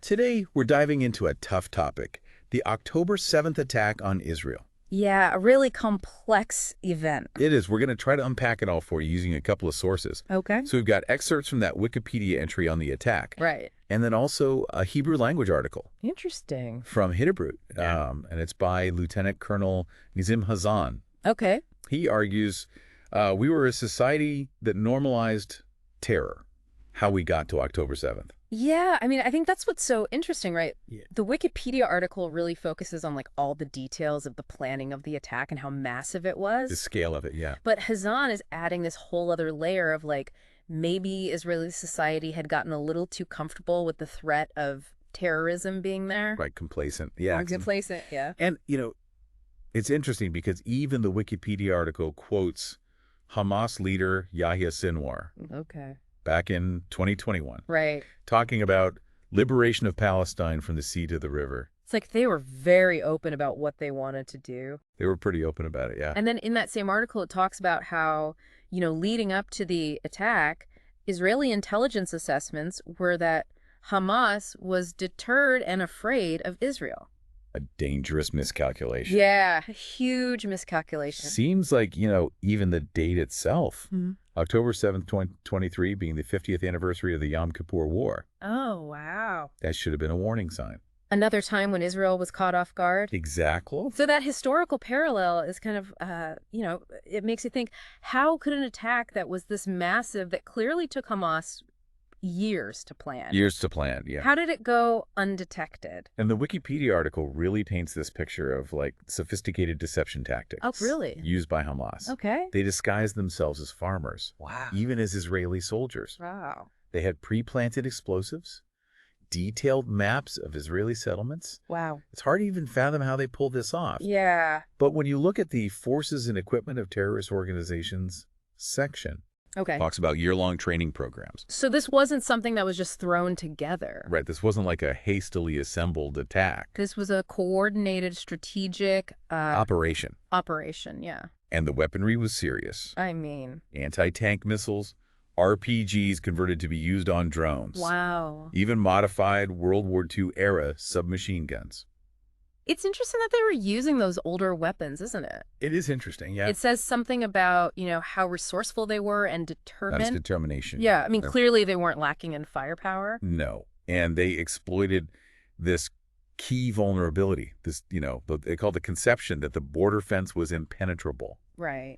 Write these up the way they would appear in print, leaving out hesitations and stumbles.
Today, we're diving into a tough topic, the October 7th attack on Israel. Yeah, a really complex event. It is. We're going to try to unpack it all for you using a couple of sources. Okay. So we've got excerpts from that Wikipedia entry on the attack. Right. And then also a Hebrew language article Interesting. from Hidebrut. Yeah. And it's by Lieutenant Colonel Nizim Hazan. Okay. He argues we were a society that normalized terror, how we got to October 7th. Yeah, I mean, I think that's what's so interesting, right? Yeah. The Wikipedia article really focuses on like all the details of the planning of the attack and how massive it was. The scale of it, yeah. But Hazan is adding this whole other layer of like maybe Israeli society had gotten a little too comfortable with the threat of terrorism being there. Right, complacent. Yeah. Complacent, yeah. And, it's interesting because even the Wikipedia article quotes Hamas leader Yahya Sinwar Okay. back in 2021, Right. talking about liberation of Palestine from the sea to the river. It's like they were very open about what they wanted to do. They were pretty open about it, yeah. And then in that same article, it talks about how, leading up to the attack, Israeli intelligence assessments were that Hamas was deterred and afraid of Israel. A dangerous miscalculation. Yeah, a huge miscalculation. Seems like, even the date itself, Mhm. October 7th, 2023, being the 50th anniversary of the Yom Kippur War. Oh, wow. That should have been a warning sign. Another time when Israel was caught off guard. Exactly. So that historical parallel is kind of, it makes you think, how could an attack that was this massive, that clearly took Hamas years to plan? Years to plan, yeah. How did it go undetected? And the Wikipedia article really paints this picture of, sophisticated deception tactics. Oh, really? Used by Hamas. Okay. They disguised themselves as farmers. Wow. Even as Israeli soldiers. Wow. They had pre-planted explosives, detailed maps of Israeli settlements. Wow. It's hard to even fathom how they pulled this off. Yeah. But when you look at the forces and equipment of terrorist organizations section, Okay. talks about year-long training programs. So this wasn't something that was just thrown together. Right. This wasn't like a hastily assembled attack. This was a coordinated, strategic Operation. operation. Yeah. And the weaponry was serious. I mean. Anti-tank missiles, RPGs converted to be used on drones. Wow. Even modified World War II era submachine guns. It's interesting that they were using those older weapons, isn't it? It is interesting, yeah. It says something about, how resourceful they were and determined. That's determination. Yeah, I mean, clearly they weren't lacking in firepower. No. And they exploited this key vulnerability, this, they call the conception that the border fence was impenetrable. Right.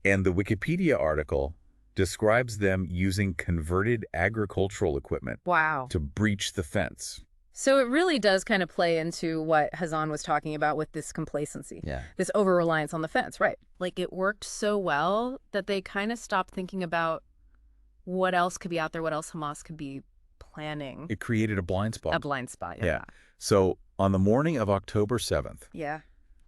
And the Wikipedia article describes them using converted agricultural equipment Wow. to breach the fence. So it really does kind of play into what Hazan was talking about with this complacency. Yeah. This over-reliance on the fence, right? Like it worked so well that they kind of stopped thinking about what else could be out there, what else Hamas could be planning. It created a blind spot. A blind spot, yeah. Yeah. So on the morning of October 7th, Yeah.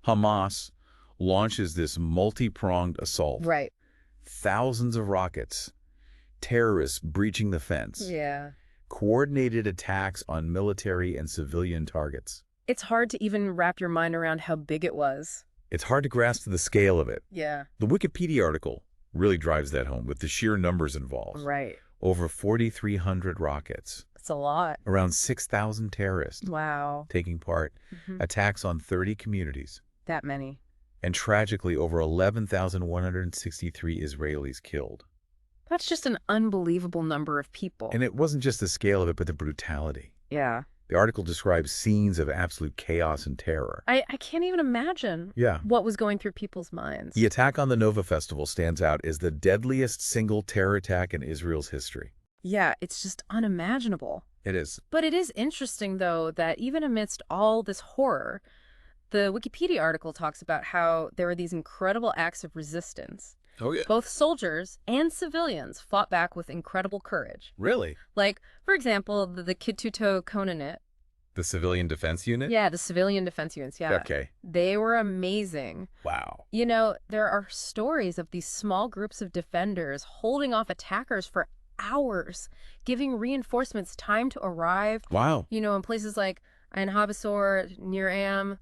Hamas launches this multi-pronged assault. Right. Thousands of rockets, terrorists breaching the fence. Yeah. Coordinated attacks on military and civilian targets. It's hard to even wrap your mind around how big it was. It's hard to grasp the scale of it. Yeah. The Wikipedia article really drives that home with the sheer numbers involved. Right. Over 4,300 rockets. It's a lot. Around 6,000 terrorists Wow. taking part. Attacks on 30 communities. That many. And tragically, over 11,163 Israelis killed. That's just an unbelievable number of people. And it wasn't just the scale of it, but the brutality. Yeah. The article describes scenes of absolute chaos and terror. I can't even imagine what was going through people's minds. The attack on the Nova Festival stands out as the deadliest single terror attack in Israel's history. Yeah, it's just unimaginable. It is. But it is interesting, though, that even amidst all this horror, the Wikipedia article talks about how there were these incredible acts of resistance. Oh, yeah. Both soldiers and civilians fought back with incredible courage. Really? Like, for example, the Kituto Kononit. The Civilian Defense Unit? Yeah, the civilian defense units, yeah. Okay. They were amazing. Wow. There are stories of these small groups of defenders holding off attackers for hours, giving reinforcements time to arrive. Wow. In places like Ein Habasor, Nir Am,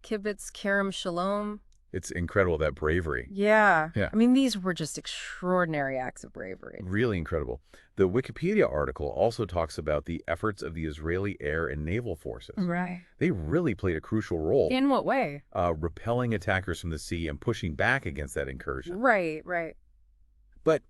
Kibbutz, Kerem Shalom. It's incredible, that bravery. Yeah. Yeah. I mean, these were just extraordinary acts of bravery. Really incredible. The Wikipedia article also talks about the efforts of the Israeli air and naval forces. Right. They really played a crucial role, In what way? repelling attackers from the sea and pushing back against that incursion. Right, right. But,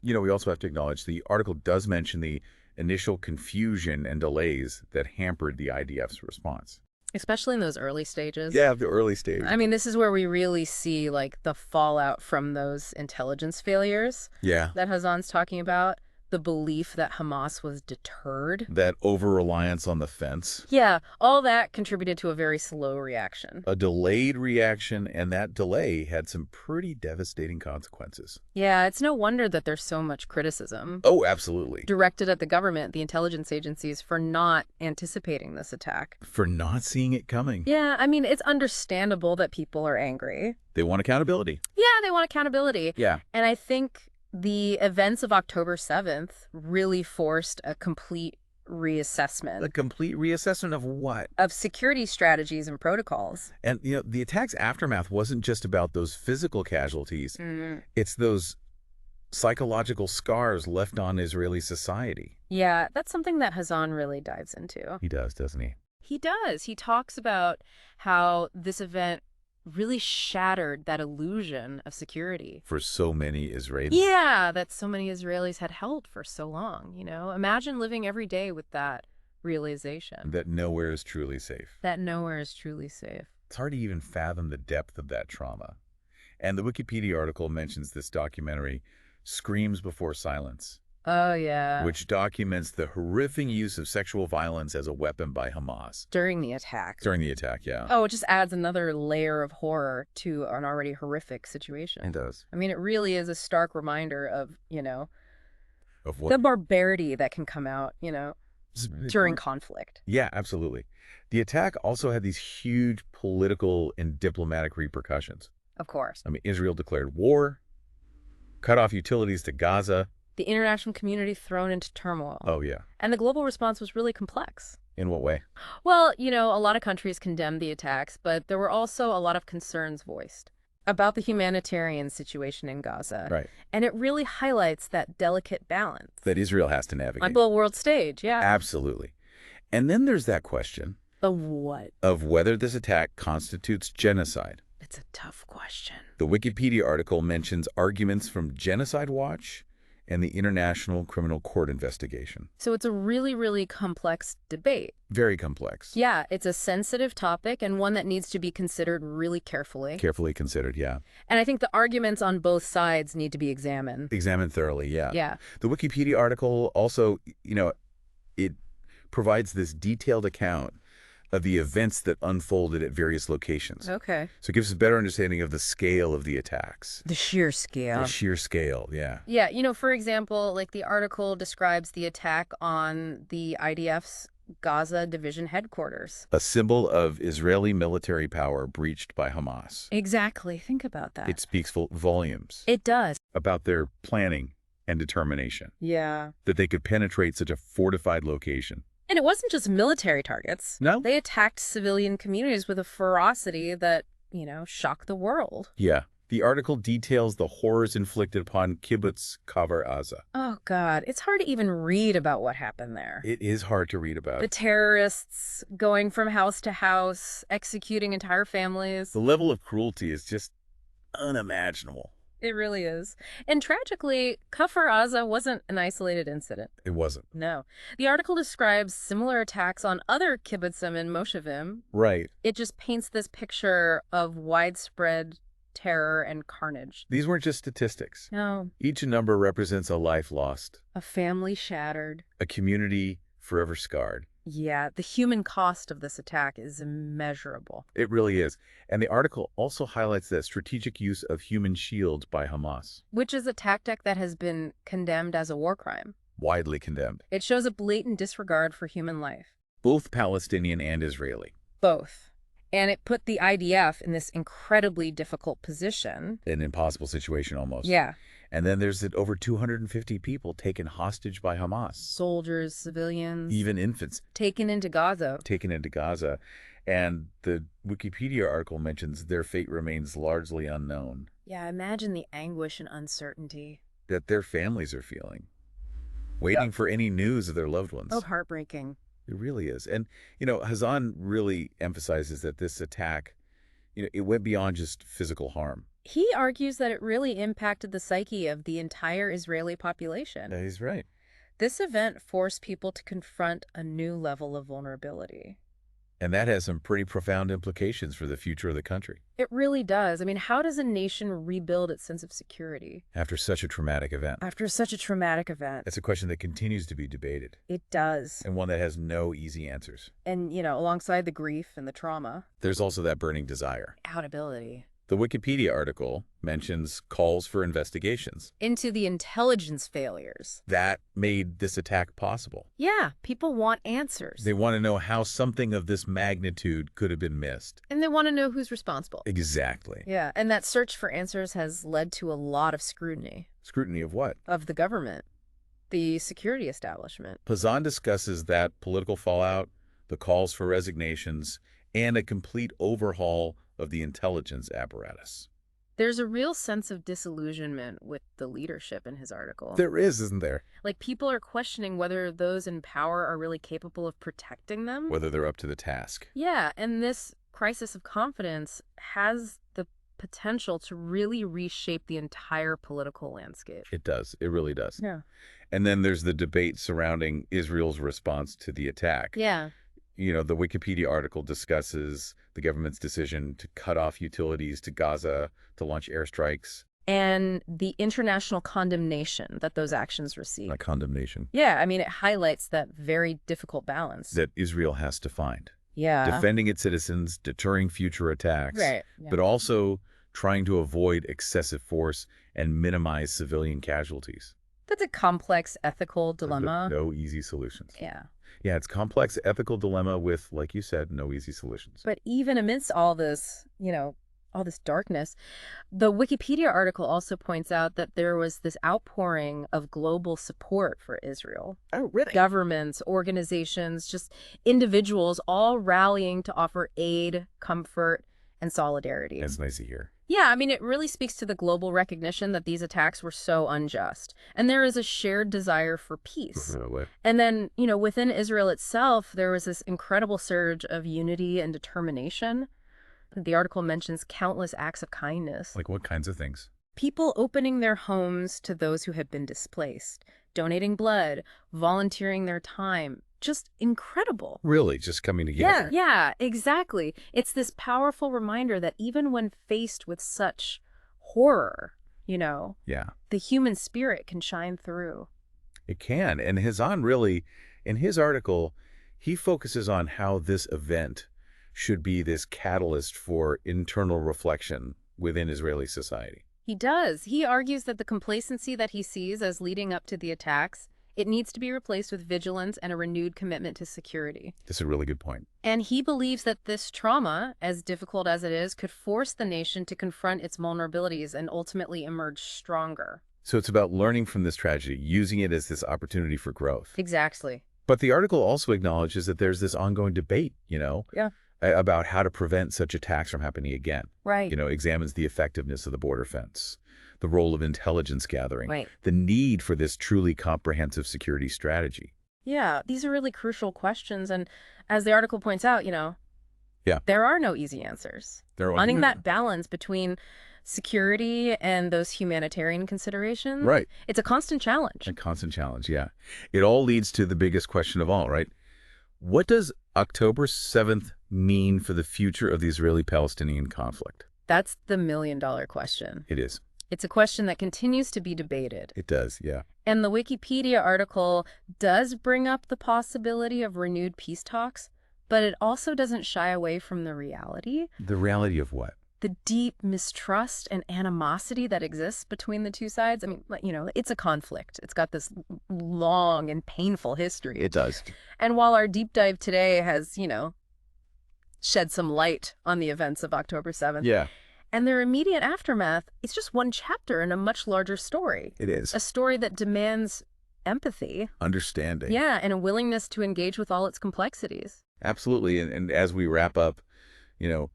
we also have to acknowledge the article does mention the initial confusion and delays that hampered the IDF's response. Especially in those early stages. Yeah, the early stage. I mean, this is where we really see, like, the fallout from those intelligence failures Yeah. that Hassan's talking about. The belief that Hamas was deterred. That over-reliance on the fence. Yeah, all that contributed to a very slow reaction. A delayed reaction, and that delay had some pretty devastating consequences. Yeah, it's no wonder that there's so much criticism Oh, absolutely. directed at the government, the intelligence agencies, for not anticipating this attack. For not seeing it coming. Yeah, I mean, it's understandable that people are angry. They want accountability. Yeah, they want accountability. Yeah. And I think the events of October 7th really forced a complete reassessment A complete reassessment of what? of security strategies and protocols. And, the attack's aftermath wasn't just about those physical casualties. It's those psychological scars left on Israeli society. Yeah, that's something that Hassan really dives into. He does, doesn't he? He does. He talks about how this event really shattered that illusion of security. For so many Israelis. Yeah, that so many Israelis had held for so long, Imagine living every day with that realization. That nowhere is truly safe. That nowhere is truly safe. It's hard to even fathom the depth of that trauma. And the Wikipedia article mentions this documentary, Screams Before Silence, Oh, yeah. which documents the horrific use of sexual violence as a weapon by Hamas. During the attack. During the attack, yeah. Oh, it just adds another layer of horror to an already horrific situation. It does. I mean, it really is a stark reminder of, Of what? the barbarity that can come out, during conflict. Yeah, absolutely. The attack also had these huge political and diplomatic repercussions. Of course. I mean, Israel declared war, cut off utilities to Gaza. The international community thrown into turmoil. Oh, yeah. And the global response was really complex. In what way? Well, a lot of countries condemned the attacks, but there were also a lot of concerns voiced about the humanitarian situation in Gaza. Right. And it really highlights that delicate balance. That Israel has to navigate. On the world stage, yeah. Absolutely. And then there's that question The what? of whether this attack constitutes genocide. It's a tough question. The Wikipedia article mentions arguments from Genocide Watch and the International Criminal Court investigation. So it's a really, really complex debate. Very complex. Yeah, it's a sensitive topic and one that needs to be considered really carefully. Carefully considered, yeah. And I think the arguments on both sides need to be examined. Examined thoroughly, yeah. Yeah. The Wikipedia article also, it provides this detailed account of the events that unfolded at various locations. Okay. So it gives us a better understanding of the scale of the attacks. The sheer scale. The sheer scale, yeah. Yeah, for example, like the article describes the attack on the IDF's Gaza division headquarters. A symbol of Israeli military power breached by Hamas. Exactly. Think about that. It speaks volumes It does. about their planning and determination, Yeah. that they could penetrate such a fortified location. And it wasn't just military targets. No? They attacked civilian communities with a ferocity that, shocked the world. Yeah. The article details the horrors inflicted upon Kibbutz Kfar Aza. Oh, God. It's hard to even read about what happened there. It is hard to read about. The terrorists going from house to house, executing entire families. The level of cruelty is just unimaginable. It really is. And tragically, Kfar Aza wasn't an isolated incident. It wasn't. No. The article describes similar attacks on other kibbutzim and moshevim. Right. It just paints this picture of widespread terror and carnage. These weren't just statistics. No. Each number represents a life lost, A family shattered. a community forever scarred. Yeah, the human cost of this attack is immeasurable. It really is. And the article also highlights the strategic use of human shields by Hamas. Which is a tactic that has been condemned as a war crime. Widely condemned. It shows a blatant disregard for human life. Both Palestinian and Israeli. Both. And it put the IDF in this incredibly difficult position. An impossible situation almost. Yeah. And then there's over 250 people taken hostage by Hamas. Soldiers, civilians. Even infants Taken into Gaza. taken into Gaza. And the Wikipedia article mentions their fate remains largely unknown, Yeah, imagine the anguish and uncertainty. that their families are feeling, Yeah. waiting for any news of their loved Oh, ones. heartbreaking. It really is. And, Hazan really emphasizes that this attack, it went beyond just physical harm. He argues that it really impacted the psyche of the entire Israeli population. Yeah, he's right. This event forced people to confront a new level of vulnerability. And that has some pretty profound implications for the future of the country. It really does. I mean, how does a nation rebuild its sense of security After such a traumatic event. after such a traumatic event? It's a question that continues to be debated, It does. and one that has no easy answers. And, alongside the grief and the trauma, There's also that burning desire. accountability. The Wikipedia article mentions calls for investigations. Into the intelligence failures. That made this attack possible. Yeah, people want answers. They want to know how something of this magnitude could have been missed. And they want to know who's responsible. Exactly. Yeah, and that search for answers has led to a lot of scrutiny Scrutiny of what? of the government, the security establishment. Hazan discusses that political fallout, the calls for resignations, and a complete overhaul of the intelligence apparatus. There's a real sense of disillusionment with the leadership in his article. There is, isn't there? Like, people are questioning whether those in power are really capable of protecting them. Whether they're up to the task. Yeah, and this crisis of confidence has the potential to really reshape the entire political landscape. It does. It really does. Yeah. And then there's the debate surrounding Israel's response to the attack. Yeah. The Wikipedia article discusses the government's decision to cut off utilities to Gaza, to launch airstrikes. And the international condemnation that those actions receive. A condemnation. Yeah, I mean, it highlights that very difficult balance. That Israel has to find. Yeah. Defending its citizens, deterring future attacks. Right. Yeah. But also trying to avoid excessive force and minimize civilian casualties. That's a complex ethical dilemma. No easy solutions. Yeah. Yeah, it's complex ethical dilemma with, like you said, no easy solutions. But even amidst all this, all this darkness, the Wikipedia article also points out that there was this outpouring of global support for Israel. Oh, really? Governments, organizations, just individuals all rallying to offer aid, comfort, and solidarity. That's nice to hear. Yeah, I mean, it really speaks to the global recognition that these attacks were so unjust. And there is a shared desire for peace. And then, within Israel itself, there was this incredible surge of unity and determination. The article mentions countless acts of kindness. Like what kinds of things? People opening their homes to those who had been displaced, donating blood, volunteering their time. Just incredible. Really, just coming together. Yeah, exactly. It's this powerful reminder that even when faced with such horror, Yeah, the human spirit can shine through. it can. And Hazan really, in his article, he focuses on how this event should be this catalyst for internal reflection within Israeli society. He does. He argues that the complacency that he sees as leading up to the attacks, it needs to be replaced with vigilance and a renewed commitment to security. That's a really good point. And he believes that this trauma, as difficult as it is, could force the nation to confront its vulnerabilities and ultimately emerge stronger. So it's about learning from this tragedy, using it as this opportunity for growth. Exactly. But the article also acknowledges that there's this ongoing debate, Yeah. about how to prevent such attacks from happening again. Right. Examines the effectiveness of the border fence, the role of intelligence gathering, Right. the need for this truly comprehensive security strategy. Yeah, these are really crucial questions. And as the article points out, Yeah. there are no easy answers. Finding that balance between security and those humanitarian considerations. Right. It's a constant challenge. A constant challenge, yeah. It all leads to the biggest question of all, right? What does October 7th mean for the future of the Israeli-Palestinian conflict? That's the million-dollar question. It is. It's a question that continues to be debated. It does, yeah. And the Wikipedia article does bring up the possibility of renewed peace talks, but it also doesn't shy away from the reality. The reality of what? The deep mistrust and animosity that exists between the two sides. I mean, it's a conflict. It's got this long and painful history. It does. And while our deep dive today has, shed some light on the events of October 7th, Yeah, and their immediate aftermath, it's just one chapter in a much larger story. it is. A story that demands empathy. Understanding. Yeah, and a willingness to engage with all its complexities. Absolutely. And as we wrap up, you know,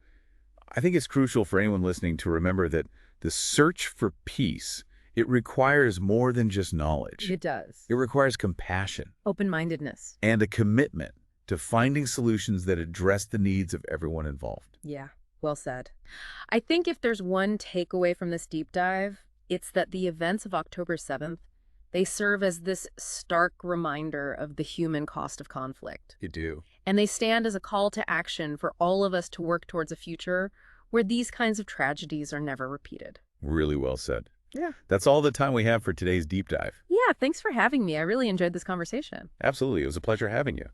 I think it's crucial for anyone listening to remember that the search for peace, it requires more than just knowledge. It does. It requires compassion Open-mindedness. and a commitment to finding solutions that address the needs of everyone involved. Yeah, well said. I think if there's one takeaway from this deep dive, it's that the events of October 7th, they serve as this stark reminder of the human cost of conflict. You do. And they stand as a call to action for all of us to work towards a future where these kinds of tragedies are never repeated. Really well said. Yeah. That's all the time we have for today's deep dive. Yeah, thanks for having me. I really enjoyed this conversation. Absolutely. It was a pleasure having you.